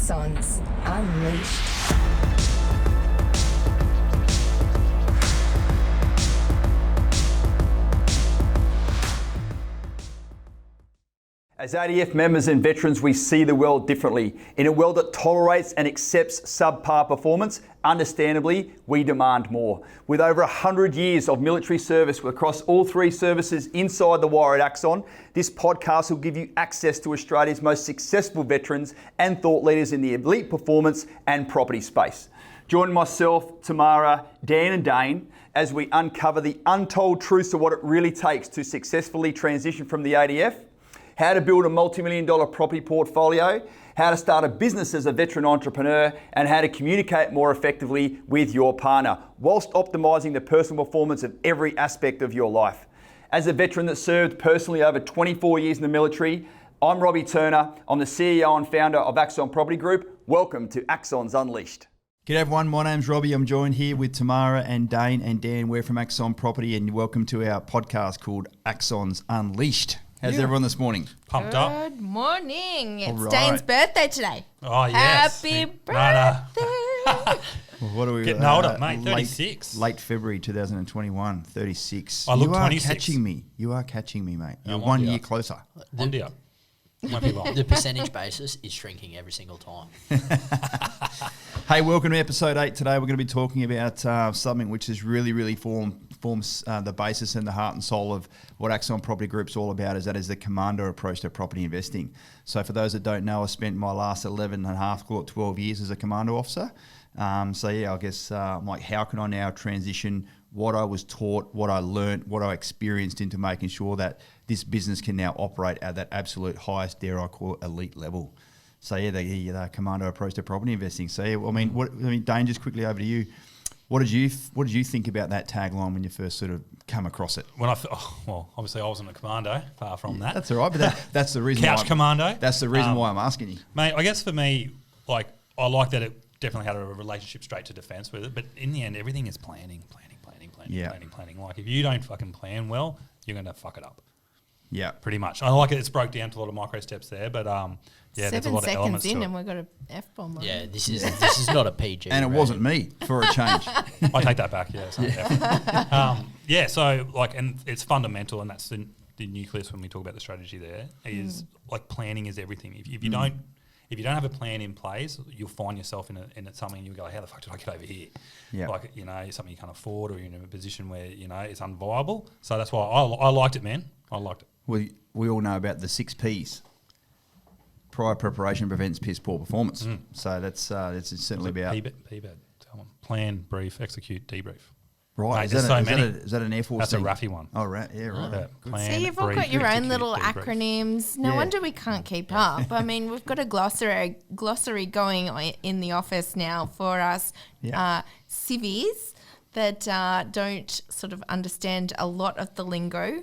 Axons Unleashed. As ADF members and veterans, we see the world differently. In a world that tolerates and accepts subpar performance, understandably, we demand more. With over 100 years of military service across all three services inside the wire at Axon, this podcast will give you access to Australia's most successful veterans and thought leaders in the elite performance and property space. Join myself, Tamara, Dan and Dane as we uncover the untold truths of what it really takes to successfully transition from the ADF, how to build a multi-million-dollar property portfolio, how to start a business as a veteran entrepreneur, and how to communicate more effectively with your partner, whilst optimising the personal performance of every aspect of your life. As a veteran that served personally over 24 years in the military, I'm Robbie Turner. I'm the CEO and founder of Axon Property Group. Welcome to Axons Unleashed. G'day everyone, my name's Robbie. I'm joined here with Tamara and Dane and Dan. We're from Axon Property and welcome to our podcast called Axons Unleashed. How's everyone this morning? Pumped up. Good morning. It's right. Dane's birthday today. Oh, yes. Happy birthday. What are we Getting older, mate, 36. Late February 2021, 36. I look you are 26. catching me. You are catching me, mate. You're I'm 1 on year you. closer. Won't be long. The percentage basis is shrinking every single time. Hey, welcome to episode 8. Today we're going to be talking about something which is really forms the basis and the heart and soul of what Axon Property Group's all about, is the Commando approach to property investing. So for those that don't know, I spent my last 11 and a half, 12 years as a Commando officer. I guess like how can I now transition what I was taught, what I learnt, what I experienced into making sure that this business can now operate at that absolute highest, dare I call it, elite level. So the Commando approach to property investing. So Dane, just quickly over to you. What did you think about that tagline when you first sort of come across it? Obviously I wasn't a commando, far from that. That's all right, but that's the reason. Couch commando. That's the reason why I'm asking you, mate. I guess for me, like I like that it definitely had a relationship straight to defence with it, but in the end, everything is planning. Like if you don't fucking plan well, you're going to fuck it up. Yeah, pretty much. I like it. It's broke down to a lot of micro steps there, but there's a lot of elements to it. 7 seconds in and we've got an F-bomb on. Yeah, this is not a PG. And it wasn't me for a change. I take that back. Yeah. And it's fundamental, and that's the nucleus when we talk about the strategy. There is like planning is everything. If you don't have a plan in place, you'll find yourself in something and you'll go, how the fuck did I get over here? Yeah. Like, something you can't afford, or you're in a position where, it's unviable. So that's why I liked it, man. I liked it. We all know about the 6 Ps. Prior preparation prevents piss poor performance. So that's certainly about PBAD. Tell them. Plan, brief, execute, debrief. Right. Mate, is that an Air Force That's thing? a Raffy one. Oh, right. Yeah, right. Yeah. Plan, See, you've all brief, got your own execute, little debrief. acronyms. No wonder we can't keep up. I mean, we've got a glossary going in the office now for us civvies that don't sort of understand a lot of the lingo.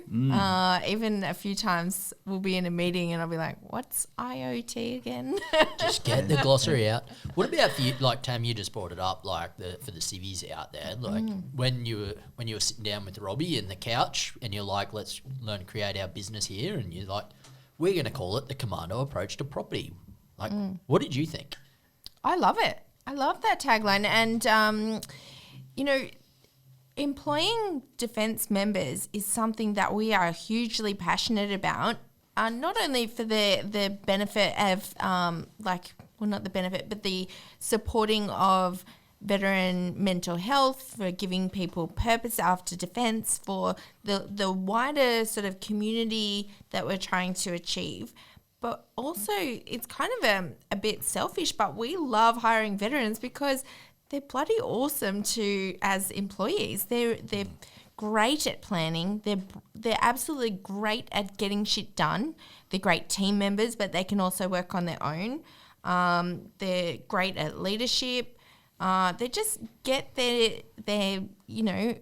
Even a few times we'll be in a meeting and I'll be like, what's IoT again? Just get the glossary out. What about for you, like Tam, you just brought it up, like for the civvies out there, like when you were sitting down with Robbie in the couch and you're like, let's learn to create our business here, and you're like, we're going to call it the Commando approach to property. Like, what did you think? I love it. I love that tagline. And, employing defence members is something that we are hugely passionate about, not only for the benefit of, not the benefit, but the supporting of veteran mental health, for giving people purpose after defence, for the wider sort of community that we're trying to achieve. But also it's kind of a bit selfish, but we love hiring veterans because they're bloody awesome as employees. They're great at planning. They're absolutely great at getting shit done. They're great team members, but they can also work on their own. They're great at leadership. They just get their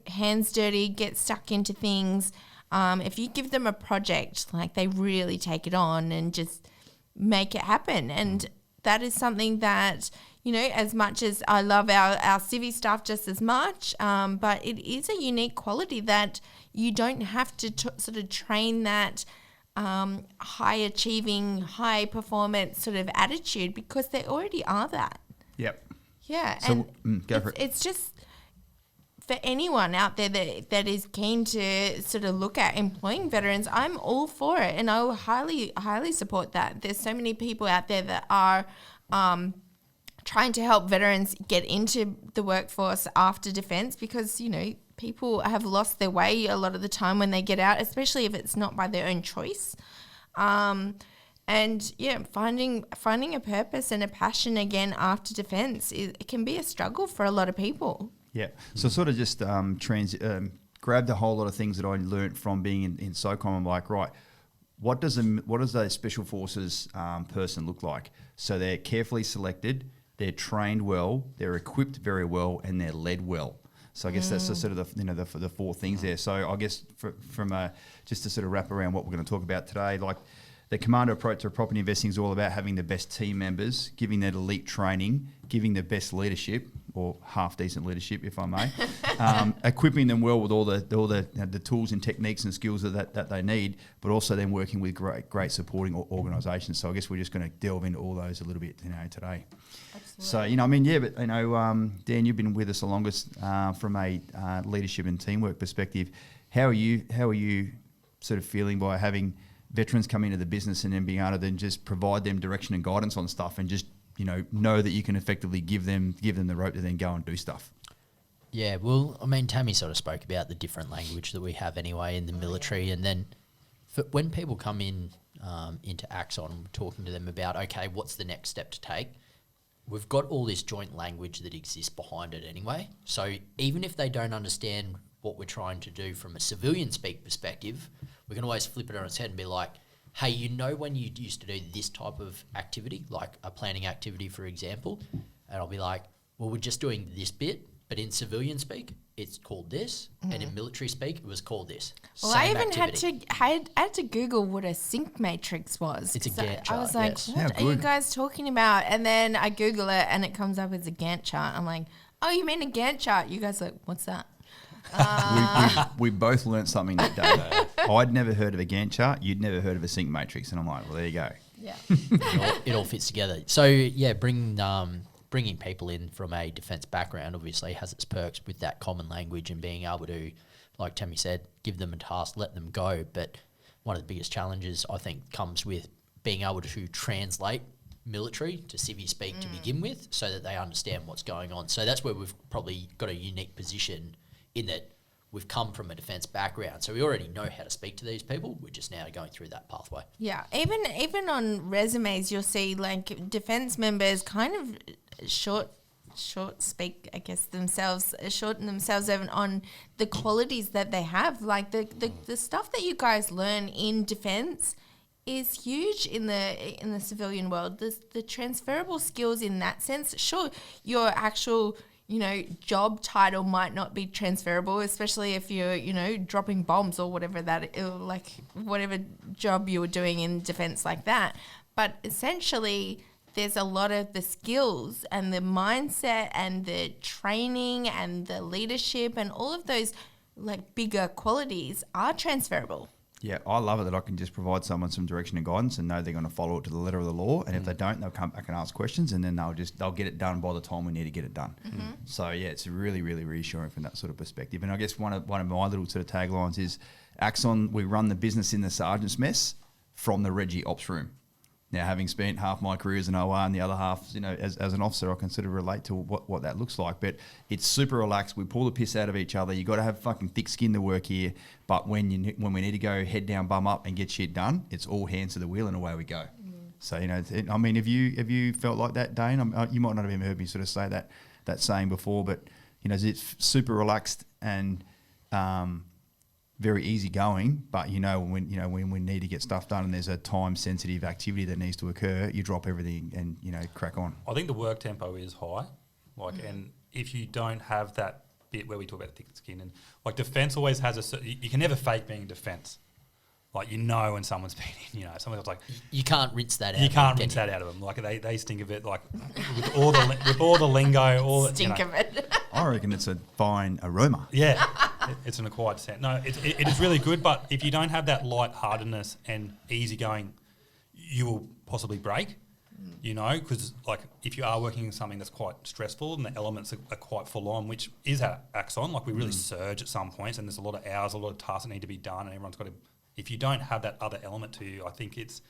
hands dirty, get stuck into things. If you give them a project, like, they really take it on and just make it happen. And that is something that, as much as I love our civvy staff just as much, but it is a unique quality that you don't have to sort of train that high achieving, high performance sort of attitude because they already are that. Yep. Yeah, So, and go for it. it's just for anyone out there that is keen to sort of look at employing veterans, I'm all for it, and I will highly support that. There's so many people out there that are trying to help veterans get into the workforce after defence because, you know, people have lost their way a lot of the time when they get out, especially if it's not by their own choice. And yeah, finding a purpose and a passion again after defence, it can be a struggle for a lot of people. Yeah. So sort of just grabbed a whole lot of things that I learnt from being in SOCOM. I'm like, right, what does a special forces person look like? So they're carefully selected, they're trained well, they're equipped very well, and they're led well. So I guess that's the sort of the four things there. So I guess just to sort of wrap around what we're going to talk about today, like the Commando approach to property investing is all about having the best team members, giving that elite training, giving the best leadership, or half decent leadership, if I may, equipping them well with all the tools and techniques and skills that they need, but also then working with great supporting organisations. So I guess we're just going to delve into all those a little bit today. Absolutely. So Dan, you've been with us the longest from a leadership and teamwork perspective. How are you sort of feeling by having veterans come into the business and then being able to then just provide them direction and guidance on stuff and just know that you can effectively give them the rope to then go and do stuff? Yeah, well, I mean, Tammy sort of spoke about the different language that we have anyway in the military, and then when people come in into Axon, we're talking to them about, okay, what's the next step to take? We've got all this joint language that exists behind it anyway. So even if they don't understand what we're trying to do from a civilian speak perspective, we can always flip it on its head and be like, hey, when you used to do this type of activity, like a planning activity, for example, and I'll be like, well, we're just doing this bit, but in civilian speak, it's called this, and in military speak, it was called this. Well, Same I even activity. had to Google what a sync matrix was. It's a Gantt chart, I was like, yes. what are you guys talking about? And then I Google it, and it comes up as a Gantt chart. I'm like, oh, you mean a Gantt chart? You guys are like, what's that? We both learnt something that day. I'd never heard of a Gantt chart. You'd never heard of a sync matrix. And I'm like, well, there you go. Yeah. It all fits together. So, yeah, bringing people in from a defence background obviously has its perks with that common language and being able to, like Tammy said, give them a task, let them go. But one of the biggest challenges, I think, comes with being able to translate military to civvy speak to begin with so that they understand what's going on. So that's where we've probably got a unique position in that we've come from a defence background. So we already know how to speak to these people. We're just now going through that pathway. Yeah, even on resumes, you'll see like defence members kind of shorten themselves on the qualities that they have. Like the stuff that you guys learn in defence is huge in the civilian world. The transferable skills in that sense. Sure, your actual job title might not be transferable, especially if you're, dropping bombs or whatever whatever job you were doing in defense like that. But essentially, there's a lot of the skills and the mindset and the training and the leadership and all of those like bigger qualities are transferable. Yeah, I love it that I can just provide someone some direction and guidance and know they're going to follow it to the letter of the law. And if they don't, they'll come back and ask questions, and then they'll get it done by the time we need to get it done. Mm-hmm. So yeah, it's really, really reassuring from that sort of perspective. And I guess one of my little sort of taglines is, Axon, we run the business in the sergeant's mess from the Reggie ops room. Now, having spent half my career as an OR and the other half, as an officer, I can sort of relate to what that looks like. But it's super relaxed. We pull the piss out of each other. You got to have fucking thick skin to work here. But when we need to go head down, bum up, and get shit done, it's all hands to the wheel and away we go. So have you felt like that, Dane? You might not have even heard me sort of say that saying before, but it's super relaxed and very easygoing, but when we need to get stuff done and there's a time-sensitive activity that needs to occur, you drop everything and crack on. I think the work tempo is high, and if you don't have that bit where we talk about thick skin and defence always has you can never fake being defence. When someone's been in, someone's like you can't rinse that out. You can't rinse that out of them. They stink of it. With all the lingo, Stink of it. I reckon it's a fine aroma. Yeah, it's an acquired scent. No, it is really good, but if you don't have that light-heartedness and easygoing, you will possibly break, you know, because like if you are working in something that's quite stressful and the elements are quite full on, which is at Axon, like we really surge at some points and there's a lot of hours, a lot of tasks that need to be done and everyone's got to, if you don't have that other element to you, I think it's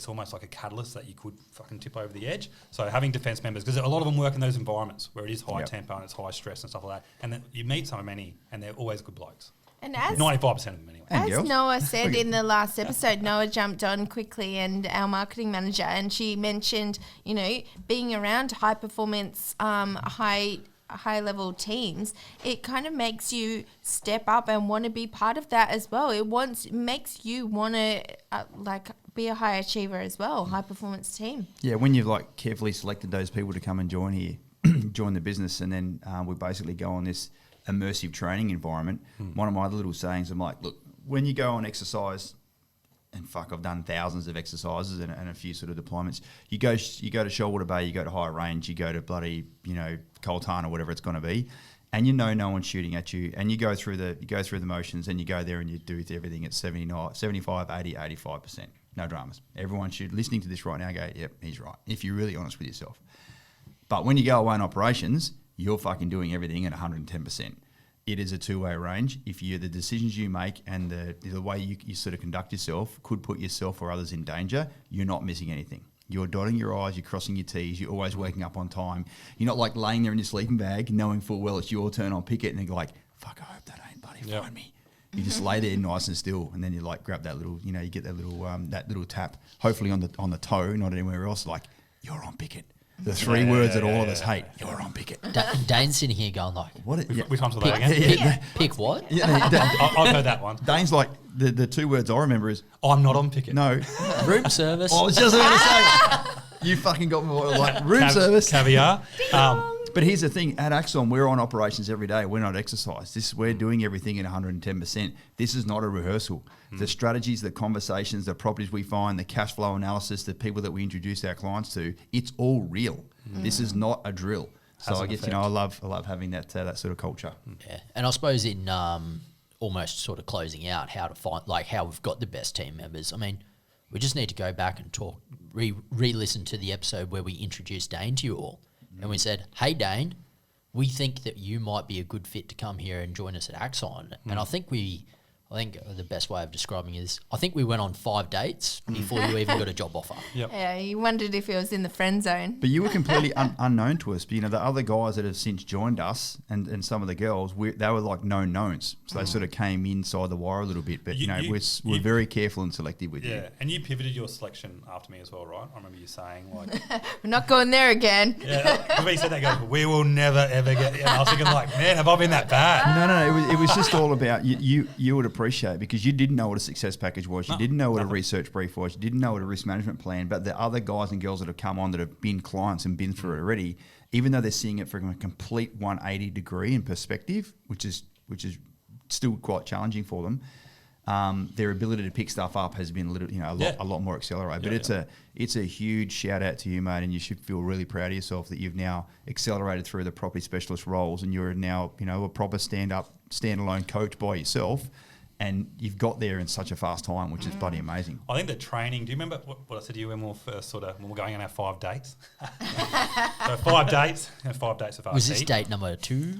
almost like a catalyst that you could fucking tip over the edge. So having defence members, because a lot of them work in those environments where it is high tempo and it's high stress and stuff like that. And then you meet so many and they're always good blokes. And as 95% of them anyway. And As girls. Noah said in the last episode, Noah jumped on quickly, and our marketing manager, and she mentioned, you know, being around high performance, high level teams, it kind of makes you step up and want to be part of that as well. It makes you want to be a high achiever as well, high performance team. Yeah, when you've like carefully selected those people to come and join here, join the business, and then we basically go on this immersive training environment. One of my little sayings, I'm like, look, when you go on exercise, and fuck, I've done thousands of exercises and a few sort of deployments. You go to Shoalwater Bay, you go to High Range, you go to bloody, you know, Coltana or whatever it's going to be, and you know no one's shooting at you, and you go through the motions, and you go there and you do everything at 75, 80, 85%. No dramas. Everyone should, listening to this right now, go, yep, he's right, if you're really honest with yourself. But when you go away on operations, you're fucking doing everything at 110%. It is a two-way range. If the decisions you make and the way you sort of conduct yourself could put yourself or others in danger, you're not missing anything. You're dotting your I's, you're crossing your T's, you're always waking up on time. You're not like laying there in your sleeping bag knowing full well it's your turn on picket and you're like, fuck, I hope that ain't bloody find me. You just lay there nice and still, and then you like grab that little, you know, you get that little tap, hopefully on the toe, not anywhere else, like, you're on picket. The three words that all of us hate. You're on picket. Dane's sitting here going like, What? Which one's that again? pick what? I've heard that one. Dane's like, the two words I remember is, I'm not on picket. no. Room service. I was just about to say, you fucking got me like room service. Caviar. But here's the thing, at Axon, we're on operations every day. We're not exercise. We're doing everything at 110%. This is not a rehearsal. The strategies, the conversations, the properties we find, the cash flow analysis, the people that we introduce our clients to, it's all real. This is not a drill. So I guess, you know, I love having that sort of culture. Yeah, and I suppose in almost sort of closing out how to find, like how we've got the best team members. I mean, we just need to go back and talk, re-listen to the episode where we introduced Dane to you all. And we said, hey, Dane, we think that you might be a good fit to come here and join us at Axon. And I think the best way of describing it is, I think we went on 5 dates before you even got a job offer. Yep. Yeah, you wondered if it was in the friend zone. But you were completely unknown to us. But, you know, the other guys that have since joined us and some of the girls, they were like known knowns. So they sort of came inside the wire a little bit. But, we're very careful and selective with you. Yeah, and you pivoted your selection after me as well, right? I remember you saying, like... We're not going there again. Yeah, because when you said that, goes, we will never, ever get... And I was thinking, like, man, have I been that bad? No, it was just all about you would appreciate, because you didn't know what a success package was. You didn't know what a research brief was. You didn't know what a risk management plan. But the other guys and girls that have come on that have been clients and been through it already, even though they're seeing it from a complete 180 degree in perspective, which is still quite challenging for them, their ability to pick stuff up has been a lot more accelerated. But it's a huge shout out to you, mate, and you should feel really proud of yourself that you've now accelerated through the property specialist roles, and you're now, you know, a proper standalone coach by yourself. And you've got there in such a fast time, which is bloody amazing. I think the training, do you remember what I said to you when we were first when we were going on our 5 dates? So 5 dates, 5 dates of RC. Was this date number 2?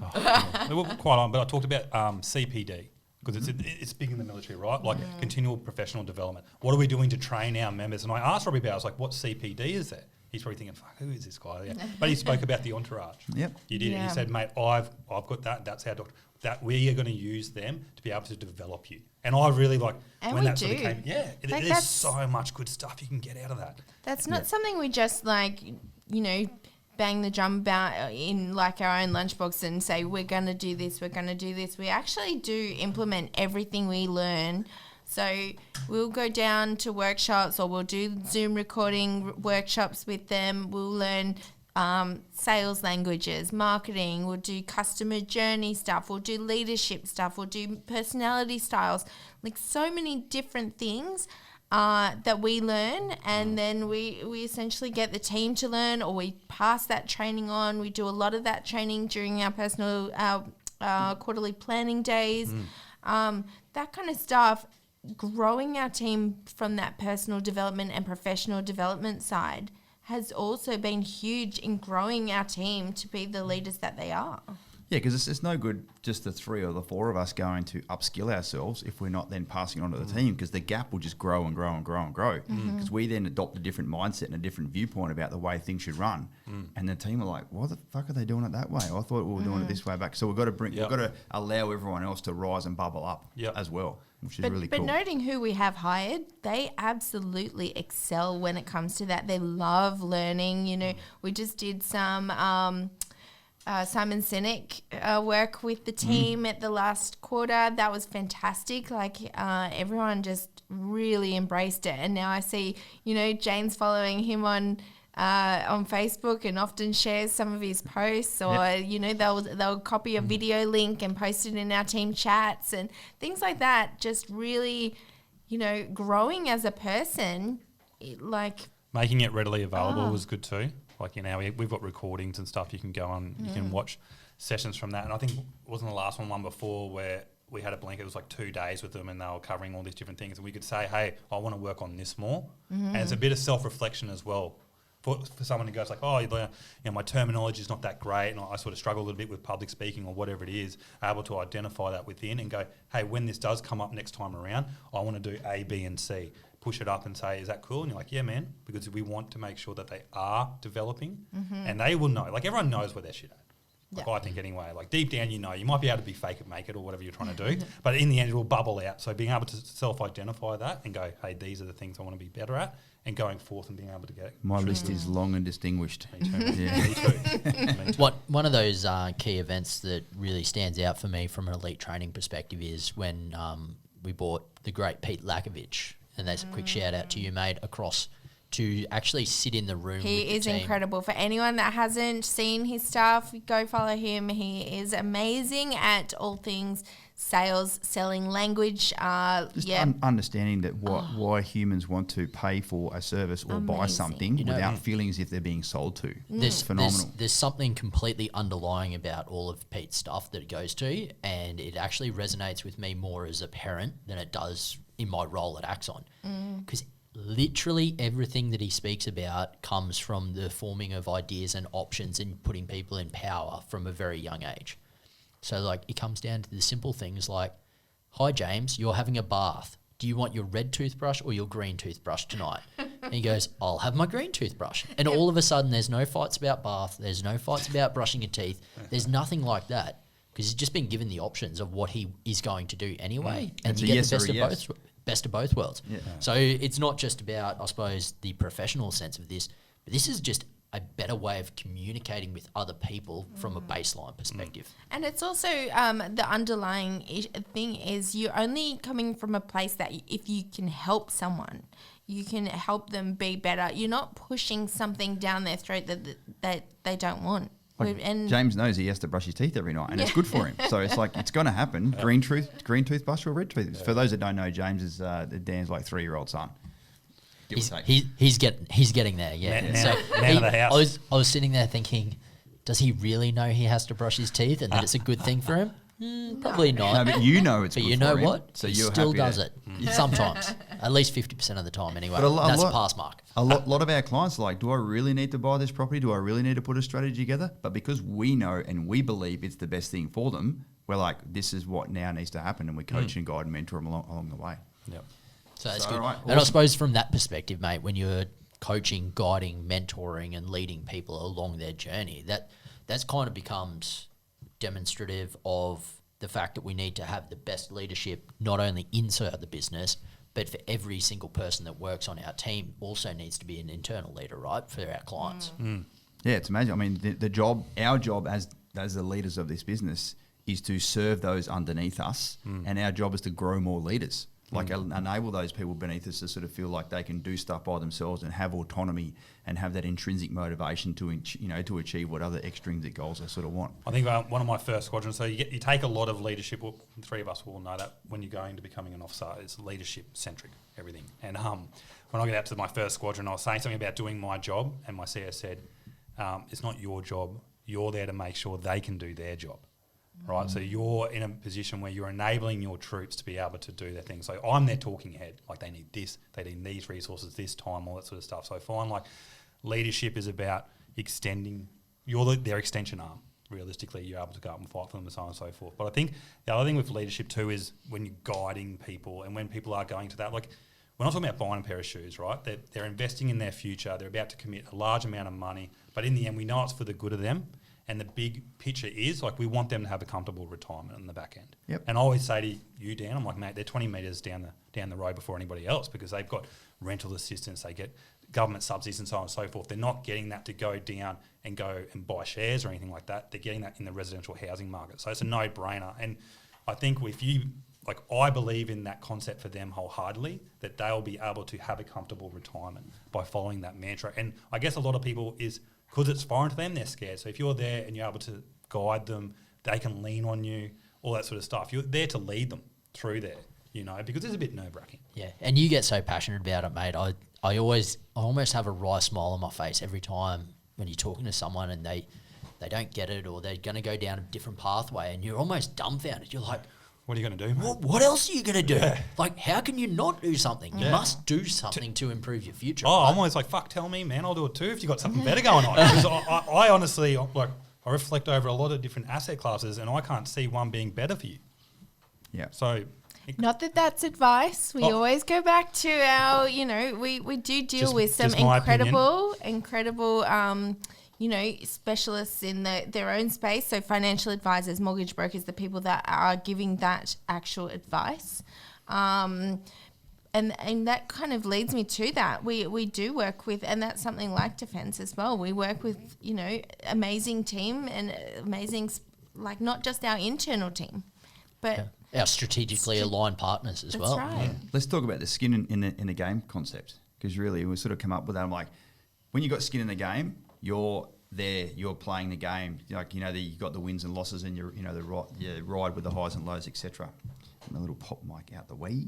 They were quite on, but I talked about CPD, because it's big in the military, right? Like continual professional development. What are we doing to train our members? And I asked Robbie about it, I was like, what CPD is that? He's probably thinking, fuck, who is this guy? Yeah. But he spoke about the entourage. Yep. You did. Yeah. He said, mate, I've got that. That's our doctor. That we are going to use them to be able to develop you. And I really like And when we that sort of do. came. Yeah, Like there's that's- so much good stuff you can get out of that. That's not something we just like, you know, bang the drum about in like our own lunchbox and say, we're going to do this, we're going to do this. We actually do implement everything we learn. So we'll go down to workshops, or we'll do Zoom recording workshops with them. We'll learn sales languages, marketing, we'll do customer journey stuff, we'll do leadership stuff, we'll do personality styles, like so many different things. that we learn, and then we essentially get the team to learn, or we pass that training on. We do a lot of that training during our personal quarterly planning days, that kind of stuff. Growing our team from that personal development and professional development side has also been huge in growing our team to be the leaders that they are. Yeah, because it's no good just the 3 or the 4 of us going to upskill ourselves if we're not then passing on to the team, because the gap will just grow and grow and grow and grow. Because we then adopt a different mindset and a different viewpoint about the way things should run. And the team are like, why the fuck are they doing it that way? I thought we were doing it this way back. So we've got to we've got to allow everyone else to rise and bubble up as well, which is really cool. But noting who we have hired, they absolutely excel when it comes to that. They love learning. You know, we just did some Simon Sinek work with the team at the last quarter. That was fantastic. Like everyone just really embraced it. And now I see, you know, Jane's following him on Facebook and often shares some of his posts, or you know, they'll copy a video link and post it in our team chats and things like that. Just really, you know, growing as a person, making it readily available was good too. Like, you know, we've got recordings and stuff you can go on, you can watch sessions from that. And I think, wasn't the last one before where we had a blanket, it was like 2 days with them and they were covering all these different things. And we could say, hey, I want to work on this more. And it's a bit of self-reflection as well. For someone who goes like, oh, you know, my terminology is not that great and I sort of struggle a little bit with public speaking or whatever it is, able to identify that within and go, hey, when this does come up next time around, I want to do A, B and C. Push it up and say, is that cool? And you're like, yeah, man, because we want to make sure that they are developing and they will know. Like, everyone knows where they're shit at. Like, I think anyway. Like, deep down, you know, you might be able to be fake it, make it, or whatever you're trying to do, but in the end, it will bubble out. So being able to self-identify that and go, hey, these are the things I want to be better at, and going forth and being able to get it. My list is long and distinguished. Me too. Me too. One of those key events that really stands out for me from an elite training perspective is when we brought the great Pete Lakovich, and there's a quick shout out to you, mate, across to actually sit in the room with the team. He is incredible. For anyone that hasn't seen his stuff, go follow him. He is amazing at all things sales, selling, language. Understanding that why humans want to pay for a service or buy something without feeling as if they're being sold to. It's phenomenal. There's something completely underlying about all of Pete's stuff that it goes to, and it actually resonates with me more as a parent than it does in my role at Axon. Because literally everything that he speaks about comes from the forming of ideas and options and putting people in power from a very young age. So, like, it comes down to the simple things like, hi, James, you're having a bath. Do you want your red toothbrush or your green toothbrush tonight? And he goes, I'll have my green toothbrush. And all of a sudden, there's no fights about bath. There's no fights about brushing your teeth. There's nothing like that, because he's just been given the options of what he is going to do anyway. And you get the best of both worlds. Yeah. So it's not just about, I suppose, the professional sense of this, but this is just a better way of communicating with other people from a baseline perspective. And it's also the underlying thing is you're only coming from a place that if you can help someone, you can help them be better. You're not pushing something down their throat that they don't want. Like, and James knows he has to brush his teeth every night, and it's good for him. So it's like, it's going to happen. Green toothbrush or red toothbrush. For those that don't know, James is Dan's like 3-year-old son. He's getting there. Yeah. Man of the house. I was sitting there thinking, does he really know he has to brush his teeth and that it's a good thing for him? Probably not. No, but you know it's but good you know for him, what? so he you're still happy does it. Sometimes. At least 50% of the time anyway. But that's a pass mark. A lot of our clients are like, do I really need to buy this property? Do I really need to put a strategy together? But because we know and we believe it's the best thing for them, we're like, this is what now needs to happen, and we coach and guide and mentor them along the way. Yep. So that's good. Right, awesome. And I suppose from that perspective, mate, when you're coaching, guiding, mentoring and leading people along their journey, that's kind of becomes demonstrative of the fact that we need to have the best leadership not only inside the business, but for every single person that works on our team also needs to be an internal leader, right, for our clients. Yeah, it's amazing. I mean, our job as the leaders of this business is to serve those underneath us, and our job is to grow more leaders. Like enable those people beneath us to sort of feel like they can do stuff by themselves and have autonomy and have that intrinsic motivation to to achieve what other extrinsic goals they sort of want. I think one of my first squadrons. So you take a lot of leadership. Well, the three of us will know that when you're going to becoming an officer, it's leadership centric everything. And when I get out to my first squadron, I was saying something about doing my job, and my CS said, "It's not your job. You're there to make sure they can do their job." Right, so you're in a position where you're enabling your troops to be able to do their thing. So I'm their talking head. Like they need this, they need these resources, this time, all that sort of stuff. So I find like leadership is about extending. You're their extension arm. Realistically, you're able to go up and fight for them and so on and so forth. But I think the other thing with leadership too is when you're guiding people and when people are going to that, like we're not talking about buying a pair of shoes, right? They're investing in their future. They're about to commit a large amount of money. But in the end, we know it's for the good of them. And the big picture is, like, we want them to have a comfortable retirement in the back end. Yep. And I always say to you, Dan, I'm like, mate, they're 20 metres down the road before anybody else because they've got rental assistance, they get government subsidies and so on and so forth. They're not getting that to go down and go and buy shares or anything like that. They're getting that in the residential housing market. So it's a no-brainer. And I think if you, like, I believe in that concept for them wholeheartedly, that they'll be able to have a comfortable retirement by following that mantra. And I guess a lot of people is, because it's foreign to them, they're scared. So if you're there and you're able to guide them, they can lean on you, all that sort of stuff. You're there to lead them through there, because it's a bit nerve-wracking. Yeah, and you get so passionate about it, mate. I almost have a wry smile on my face every time when you're talking to someone and they don't get it or they're going to go down a different pathway and you're almost dumbfounded. You're like, what are you going to do, mate? What else are you going to do? Yeah. Like, how can you not do something? You must do something to improve your future. Oh, right? I'm always like, fuck, tell me, man, I'll do it too if you got something better going on. Because I honestly, like, I reflect over a lot of different asset classes and I can't see one being better for you. Yeah. So... Not that that's advice. We always go back to our, we do deal with some just my incredible, specialists in their own space. So financial advisors, mortgage brokers, the people that are giving that actual advice. And that kind of leads me to that. We do work with, and that's something like defence as well. We work with, amazing team and amazing, like not just our internal team, but... Our strategically aligned partners as well. That's right. Let's talk about the skin in the game concept, because really we sort of come up with that. I'm like, when you got skin in the game, you're there, you're playing the game. Like you got the wins and losses, and you ride with the highs and lows, etc. And a little pop mic out the way.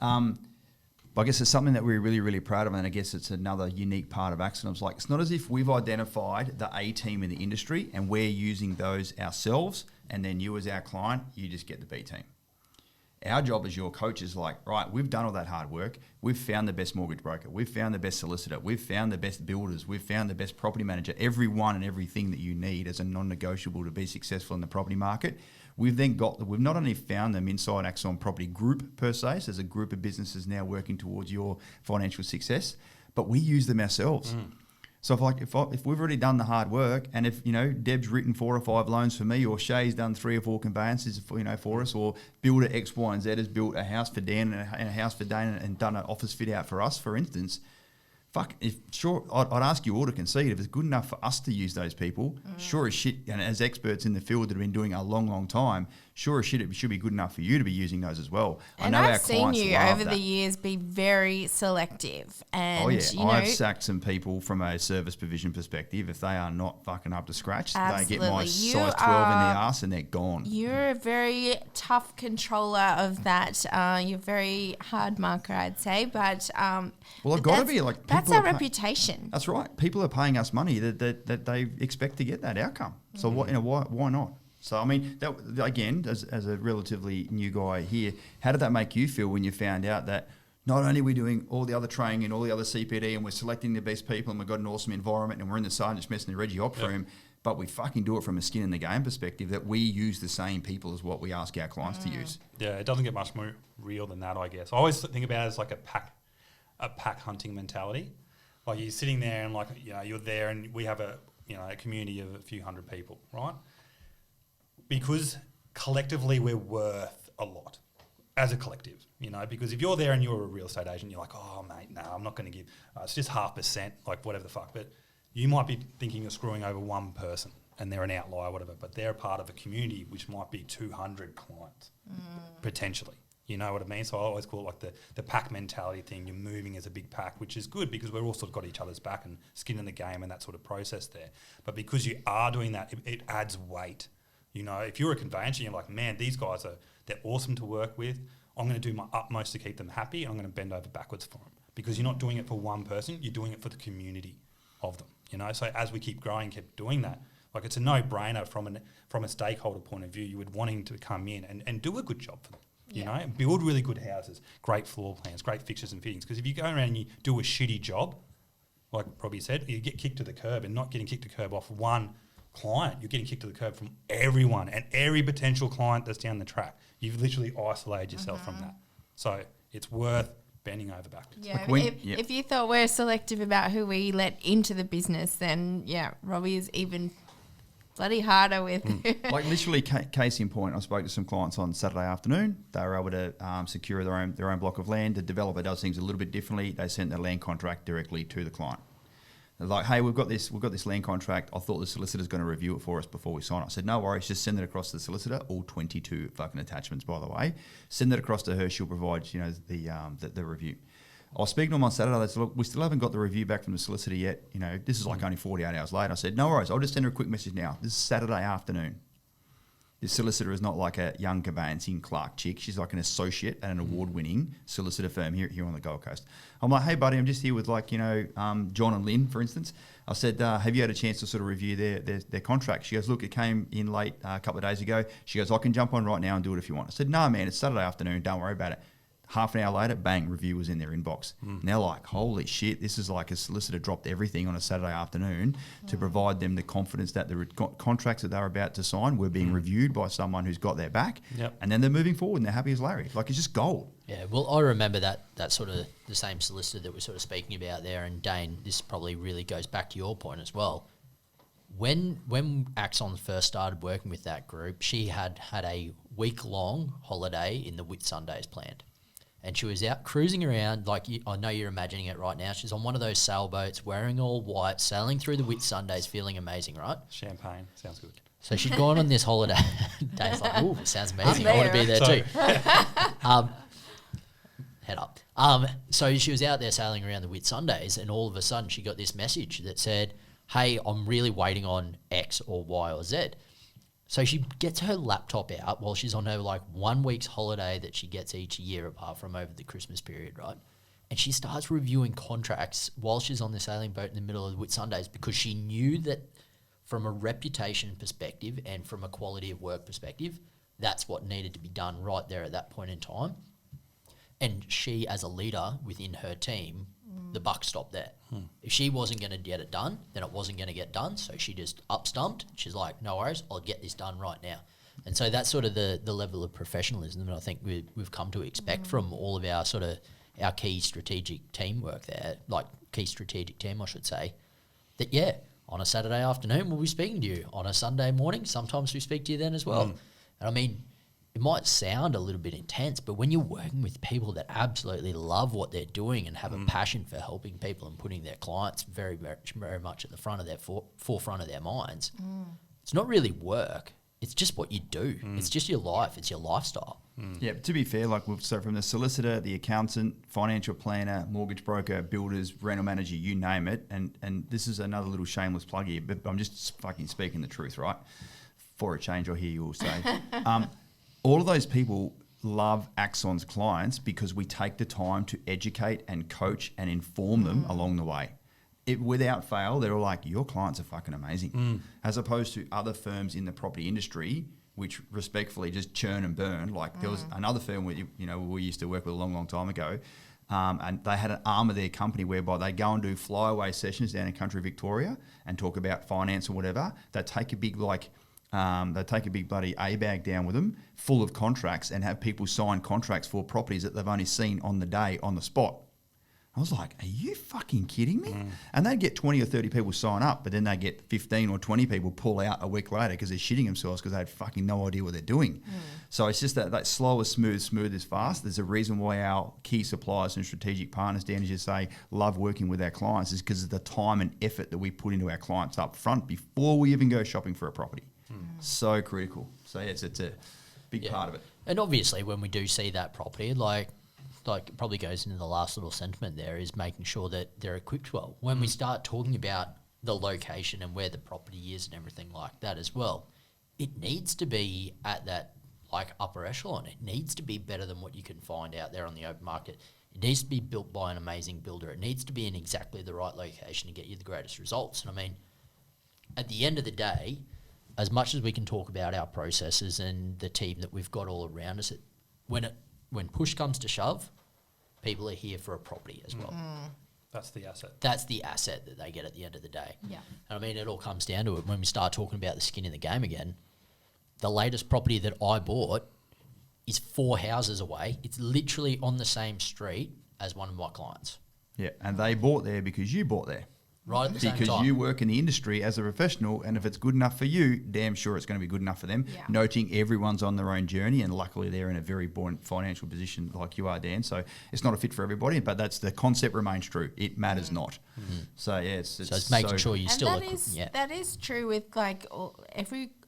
But I guess it's something that we're really, really proud of, and I guess it's another unique part of Axon. It's like, it's not as if we've identified the A team in the industry and we're using those ourselves, and then you as our client, you just get the B team. Our job as your coach is like, right, we've done all that hard work. We've found the best mortgage broker. We've found the best solicitor. We've found the best builders. We've found the best property manager. Everyone and everything that you need as a non-negotiable to be successful in the property market. We've not only found them inside Axon Property Group per se, so there's a group of businesses now working towards your financial success, but we use them ourselves. So if we've already done the hard work, and if Deb's written 4 or 5 loans for me, or Shay's done 3 or 4 conveyances for us, or Builder X, Y, and Z has built a house for Dan and a house for Dane and done an office fit out for us, for instance. I'd ask you all to concede, if it's good enough for us to use those people, sure as shit, and as experts in the field that have been doing it a long, long time, sure as shit, it should be good enough for you to be using those as well. And I've seen you over the years be very selective. And, I've sacked some people from a service provision perspective. If they are not fucking up to scratch, they get my size 12 in the arse and they're gone. You're a very tough controller of that. You're a very hard marker, I'd say. But well, I've got to be like, that's our reputation. That's right. People are paying us money that they expect to get that outcome. So why not? So I mean, that, again, as a relatively new guy here, how did that make you feel when you found out that not only are we doing all the other training and all the other CPD and we're selecting the best people and we've got an awesome environment and we're in the Sergeant's Mess and the Reggie Op room, but we fucking do it from a skin in the game perspective, that we use the same people as what we ask our clients to use. Yeah, it doesn't get much more real than that, I guess. I always think about it as like a pack hunting mentality. Like you're sitting there and you're there and we have a community of a few hundred people, right? Because collectively we're worth a lot as a collective, because if you're there and you're a real estate agent, you're like, oh mate, no, I'm not going to give, it's just 0.5%, like whatever the fuck. But you might be thinking you're screwing over one person and they're an outlier, whatever, but they're a part of a community which might be 200 clients, potentially. You know what I mean? So I always call it like the pack mentality thing. You're moving as a big pack, which is good because we're all sort of got each other's back and skin in the game and that sort of process there. But because you are doing that, it adds weight. You know, if you're a conveyancer, you're like, man, these guys they're awesome to work with. I'm going to do my utmost to keep them happy, and I'm going to bend over backwards for them, because you're not doing it for one person, you're doing it for the community of them. You know, so as we keep growing, keep doing that, like it's a no-brainer from a stakeholder point of view. You would want him to come in and do a good job for them. You know, and build really good houses, great floor plans, great fixtures and fittings. Because if you go around and you do a shitty job, like Robbie said, you get kicked to the curb, and not getting kicked to the curb off one client, you're getting kicked to the curb from everyone and every potential client that's down the track. You've literally isolated yourself from that. So it's worth bending over backwards. Yeah, Like if you thought we're selective about who we let into the business, then Robbie is even bloody harder with. Like literally, case in point, I spoke to some clients on Saturday afternoon. They were able to secure their own block of land. The developer does things a little bit differently. They sent their land contract directly to the client. They're like, hey, we've got this land contract. I thought the solicitor's going to review it for us before we sign it. I said, no worries, just send it across to the solicitor. All 22 fucking attachments, by the way. Send it across to her. She'll provide, the review. I was speaking to them on Saturday. They said, look, we still haven't got the review back from the solicitor yet. You know, this is like only 48 hours later. I said, no worries, I'll just send her a quick message now. This is Saturday afternoon. This solicitor is not like a young conveyancing clerk chick. She's like an associate at an award-winning solicitor firm here on the Gold Coast. I'm like, hey, buddy, I'm just here with John and Lynn, for instance. I said, have you had a chance to sort of review their contract? She goes, look, it came in late a couple of days ago. She goes, I can jump on right now and do it if you want. I said, no, man, it's Saturday afternoon. Don't worry about it. Half an hour later, bang, review was in their inbox. And they're like, holy shit, this is like a solicitor dropped everything on a Saturday afternoon to provide them the confidence that the contracts that they're about to sign were being reviewed by someone who's got their back. Yep. And then they're moving forward and they're happy as Larry. Like, it's just gold. Yeah, well, I remember that sort of the same solicitor that we're sort of speaking about there. And Dane, this probably really goes back to your point as well. When Axons first started working with that group, she had a week-long holiday in the Whitsundays planned. And she was out cruising around, I know you're imagining it right now. She's on one of those sailboats, wearing all white, sailing through the Whitsundays, feeling amazing, right? Champagne, sounds good. So she'd gone on this holiday. Dave's like, ooh, it sounds amazing. I want to be there too. Head up. So she was out there sailing around the Whitsundays, and all of a sudden she got this message that said, hey, I'm really waiting on X or Y or Z. So she gets her laptop out while she's on her 1 week's holiday that she gets each year apart from over the Christmas period, right? And she starts reviewing contracts while she's on the sailing boat in the middle of the Whitsundays, because she knew that from a reputation perspective and from a quality of work perspective, that's what needed to be done right there at that point in time. And she, as a leader within her team, the buck stopped there. If she wasn't going to get it done, then it wasn't going to get done. So she just up-stumped. She's like, no worries, I'll get this done right now. And so that's sort of the level of professionalism that I think we've come to expect from all of our sort of our key strategic teamwork there, key strategic team, I should say, that, on a Saturday afternoon, we'll be speaking to you. On a Sunday morning, sometimes we speak to you then as well. And I mean, it might sound a little bit intense, but when you're working with people that absolutely love what they're doing and have a passion for helping people and putting their clients very, very, very much at the front of their forefront of their minds, it's not really work. It's just what you do. It's just your life. It's your lifestyle. Yeah, to be fair, so from the solicitor, the accountant, financial planner, mortgage broker, builders, rental manager, you name it, and this is another little shameless plug here, but I'm just fucking speaking the truth, right? For a change, I hear you all say. All of those people love Axon's clients because we take the time to educate and coach and inform them along the way. Without fail, they're all like, your clients are fucking amazing. As opposed to other firms in the property industry, which respectfully just churn and burn. There was another firm we used to work with a long, long time ago, and they had an arm of their company whereby they go and do flyaway sessions down in country Victoria and talk about finance or whatever. They take a big bloody A-bag down with them full of contracts and have people sign contracts for properties that they've only seen on the day, on the spot. I was like, are you fucking kidding me? And they'd get 20 or 30 people sign up, but then they get 15 or 20 people pull out a week later because they're shitting themselves because they had fucking no idea what they're doing. So it's just that slow is smooth is fast. There's a reason why our key suppliers and strategic partners, Dan, as you say, love working with our clients, is because of the time and effort that we put into our clients up front before we even go shopping for a property. So critical. So yes, it's a big part of it. And obviously, when we do see that property, like it probably goes into the last little sentiment there, is making sure that they're equipped well. When we start talking about the location and where the property is and everything like that as well, it needs to be at that like upper echelon. It needs to be better than what you can find out there on the open market. It needs to be built by an amazing builder. It needs to be in exactly the right location to get you the greatest results. And I mean, at the end of the day, as much as we can talk about our processes and the team that we've got all around us, when push comes to shove, people are here for a property as well. That's the asset. That's the asset that they get at the end of the day. Yeah. And I mean, it all comes down to it. When we start talking about the skin in the game again, the latest property that I bought is 4 houses away. It's literally on the same street as one of my clients. Yeah, and they bought there because you bought there. Right at the same Because time. you work in the industry as a professional, and if it's good enough for you, damn sure it's going to be good enough for them. Yeah. Noting everyone's on their own journey, and luckily they're in a very buoyant financial position like you are, Dan. So it's not a fit for everybody, but that's the concept remains true. It matters not. So yeah, it's making sure you And still that is true with like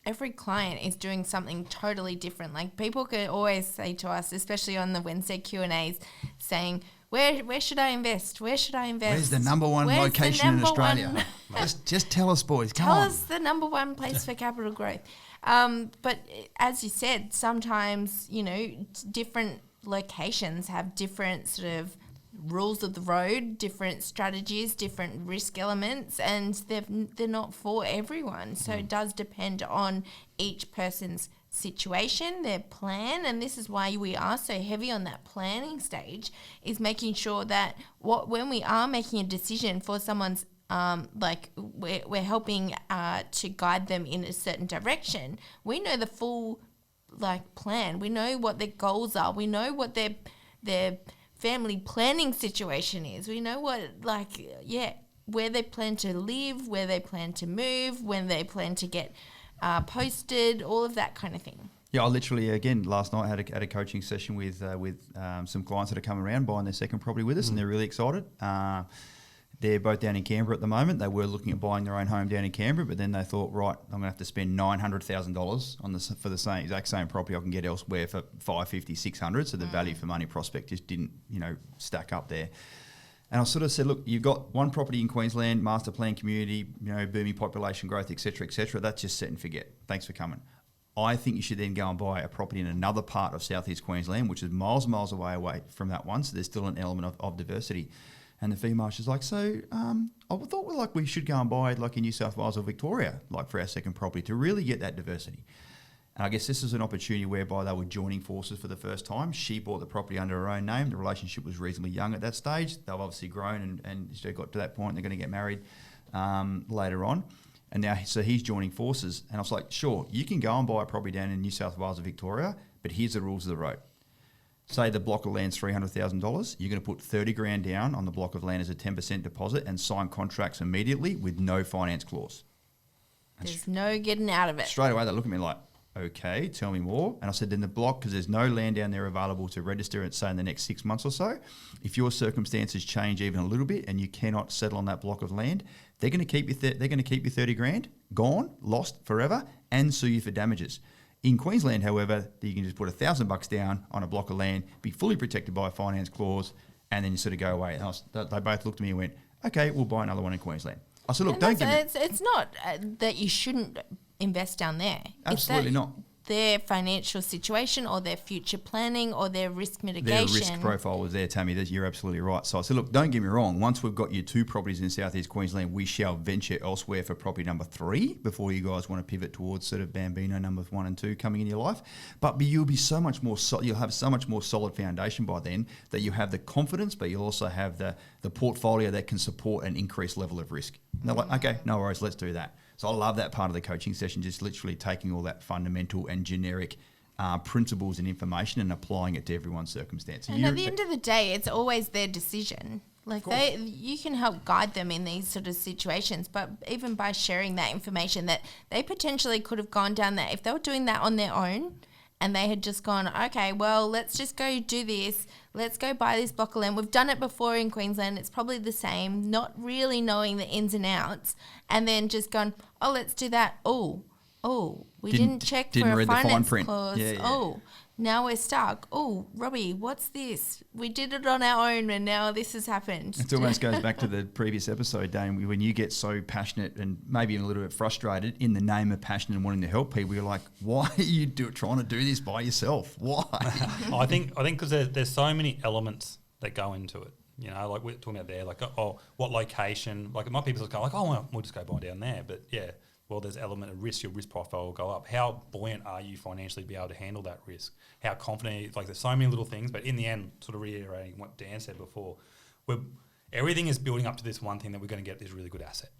every client is doing something totally different. Like people can always say to us, especially on the Wednesday Q&As, saying, where should I invest? Where should I invest? Where's the number one Where's the location in number Australia? one- just tell us, boys. Come Tell on. us the number one place for capital growth. But as you said, sometimes, different locations have different sort of rules of the road, different strategies, different risk elements, and they're not for everyone. So it does depend on each person's situation, their plan, and this is why we are so heavy on that planning stage, is making sure that when we are making a decision for someone's we're helping to guide them in a certain direction, we know the full plan, we know what their goals are, we know what their family planning situation is, we know what where they plan to live, where they plan to move, when they plan to get posted, all of that kind of thing. Yeah, I literally, again, last night had a coaching session with some clients that are coming around buying their second property with us, and they're really excited. They're both down in Canberra at the moment. They were looking at buying their own home down in Canberra, but then they thought, right, I'm going to have to spend $900,000 for the exact same property I can get elsewhere for $550, $600. So the value for money prospect just didn't, stack up there. And I sort of said, look, you've got one property in Queensland, master plan community, booming population growth, et cetera, et cetera. That's just set and forget. Thanks for coming. I think you should then go and buy a property in another part of southeast Queensland, which is miles and miles away from that one. So there's still an element of diversity. And the female, she's like, so I thought we should go and buy like in New South Wales or Victoria, like for our second property to really get that diversity. And I guess this is an opportunity whereby they were joining forces for the first time. She bought the property under her own name. The relationship was reasonably young at that stage. They've obviously grown and so got to that point. They're going to get married later on. And now, so he's joining forces. And I was like, sure, you can go and buy a property down in New South Wales or Victoria, but here's the rules of the road. Say the block of land's $300,000. You're going to put $30,000 down on the block of land as a 10% deposit and sign contracts immediately with no finance clause. And There's no getting out of it. straight away, they look at me like, okay, tell me more. And I said, then the block, because there's no land down there available to register it, say in the next 6 months or so, if your circumstances change even a little bit and you cannot settle on that block of land, they're going to keep you $30,000 gone, lost forever, and sue you for damages. In Queensland, however, you can just put $1,000 down on a block of land, be fully protected by a finance clause, and then you sort of go away. And they both looked at me and went, okay, we'll buy another one in Queensland. I said, look, don't give me... It's not that you shouldn't invest down there. Absolutely it's that not. Their financial situation or their future planning or their risk mitigation. Their risk profile was there, Tammy. You're absolutely right. So I said, look, don't get me wrong. Once we've got you 2 properties in southeast Queensland, we shall venture elsewhere for property number 3 before you guys want to pivot towards sort of Bambino numbers 1 and 2 coming in your life. But you'll be so much more. You'll have so much more solid foundation by then that you have the confidence, but you'll also have the portfolio that can support an increased level of risk. And they're like, okay, no worries, let's do that. So I love that part of the coaching session, just literally taking all that fundamental and generic principles and information and applying it to everyone's circumstance. And at the end of the day, it's always their decision. Like you can help guide them in these sort of situations, but even by sharing that information that they potentially could have gone down that, if they were doing that on their own and they had just gone, okay, well, let's just go do this. Let's go buy this block of land. We've done it before in Queensland. It's probably the same, not really knowing the ins and outs, and then just gone, oh, let's do that. Oh, Oh, we Didn't- didn't check didn't for a read the fine finance print. clause. Yeah, yeah. Oh, now we're stuck. Oh, Robbie, what's this? We did it on our own and now this has happened. It almost goes back to the previous episode, Dane, when you get so passionate and maybe a little bit frustrated in the name of passion and wanting to help people, you're like, why are you trying to do this by yourself? Why? I think because there's so many elements that go into it. You know, like we're talking about there, like, oh, what location? Like, it might be people go like, oh, well, we'll just go buy down there. But yeah, well, there's element of risk. Your risk profile will go up. How buoyant are you financially to be able to handle that risk? How confident are you? Like, there's so many little things. But in the end, sort of reiterating what Dan said before, everything is building up to this one thing that we're going to get this really good asset.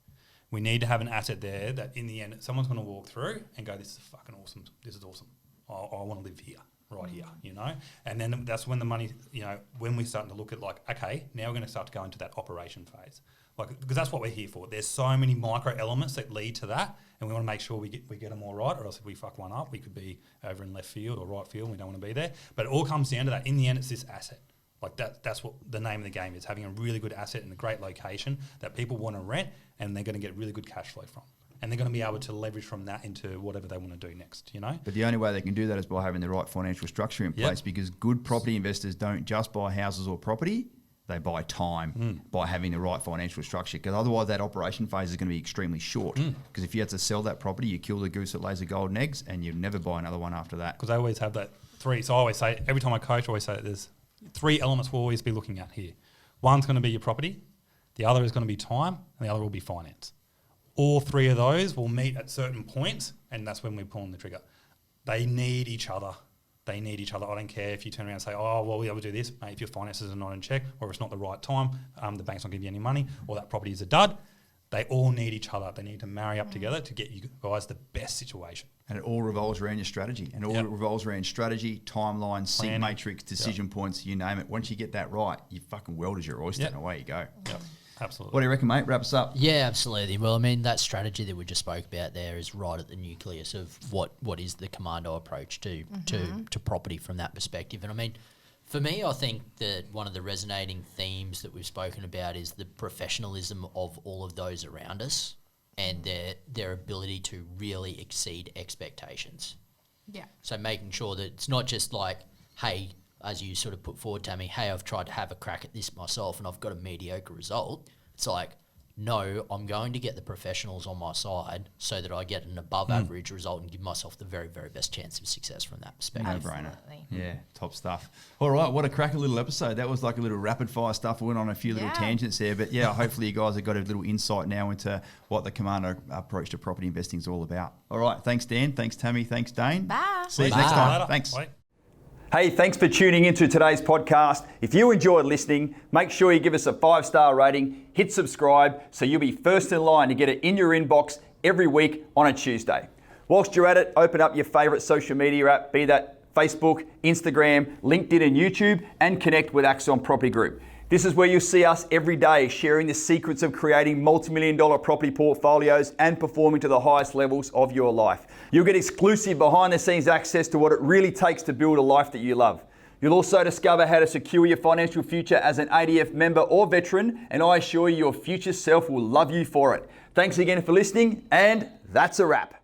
We need to have an asset there that in the end, someone's going to walk through and go, this is fucking awesome. This is awesome. I want to live here. Right here, you know, and then that's when the money, you know, when we're starting to look at like, okay, now we're going to start to go into that operation phase, like, because that's what we're here for. There's so many micro elements that lead to that, and we want to make sure we get them all right, or else if we fuck one up, we could be over in left field or right field. And we don't want to be there, but it all comes down to that. In the end, it's this asset. Like that's what the name of the game is: having a really good asset in a great location that people want to rent, and they're going to get really good cash flow from. And they're going to be able to leverage from that into whatever they want to do next, you know? But the only way they can do that is by having the right financial structure in place, because good property investors don't just buy houses or property, they buy time by having the right financial structure, because otherwise that operation phase is going to be extremely short. Because if you had to sell that property, you kill the goose that lays the golden eggs and you never buy another one after that. Because I always have that three. So I always say, every time I coach, I always say that there's three elements we'll always be looking at here. One's going to be your property, the other is going to be time, and the other will be finance. All three of those will meet at certain points, and that's when we're pulling the trigger. They need each other. I don't care if you turn around and say, oh, well, we will do this. Mate, if your finances are not in check, or if it's not the right time, the bank's not giving you any money, or that property is a dud, they all need each other. They need to marry up together to get you guys the best situation. And it all revolves around your strategy. And all it revolves around strategy, timeline, sync Planning. matrix, decision points, you name it. Once you get that right, you fucking world is your oyster and away you go. Yep. Absolutely. What do you reckon, mate? Wrap us up. Yeah, absolutely. Well, I mean, that strategy that we just spoke about there is right at the nucleus of what is the Commando approach to property from that perspective. And I mean, for me, I think that one of the resonating themes that we've spoken about is the professionalism of all of those around us and their ability to really exceed expectations. Yeah. So making sure that it's not just like, hey, as you sort of put forward, Tammy, hey, I've tried to have a crack at this myself and I've got a mediocre result. It's like, no, I'm going to get the professionals on my side so that I get an above average result and give myself the very, very best chance of success from that perspective. No-brainer. Yeah, top stuff. All right, what a cracker little episode. That was like a little rapid fire stuff. We went on a few little tangents there, but yeah, hopefully you guys have got a little insight now into what the Commando approach to property investing is all about. All right, thanks Dan, thanks Tammy, thanks Dane. Bye. See you Bye. next time. Later. Thanks. Bye. Hey, thanks for tuning into today's podcast. If you enjoyed listening, make sure you give us a 5-star rating, hit subscribe so you'll be first in line to get it in your inbox every week on a Tuesday. Whilst you're at it, open up your favourite social media app, be that Facebook, Instagram, LinkedIn and YouTube, and connect with Axon Property Group. This is where you'll see us every day sharing the secrets of creating multi-million-dollar property portfolios and performing to the highest levels of your life. You'll get exclusive behind-the-scenes access to what it really takes to build a life that you love. You'll also discover how to secure your financial future as an ADF member or veteran, and I assure you your future self will love you for it. Thanks again for listening, and that's a wrap.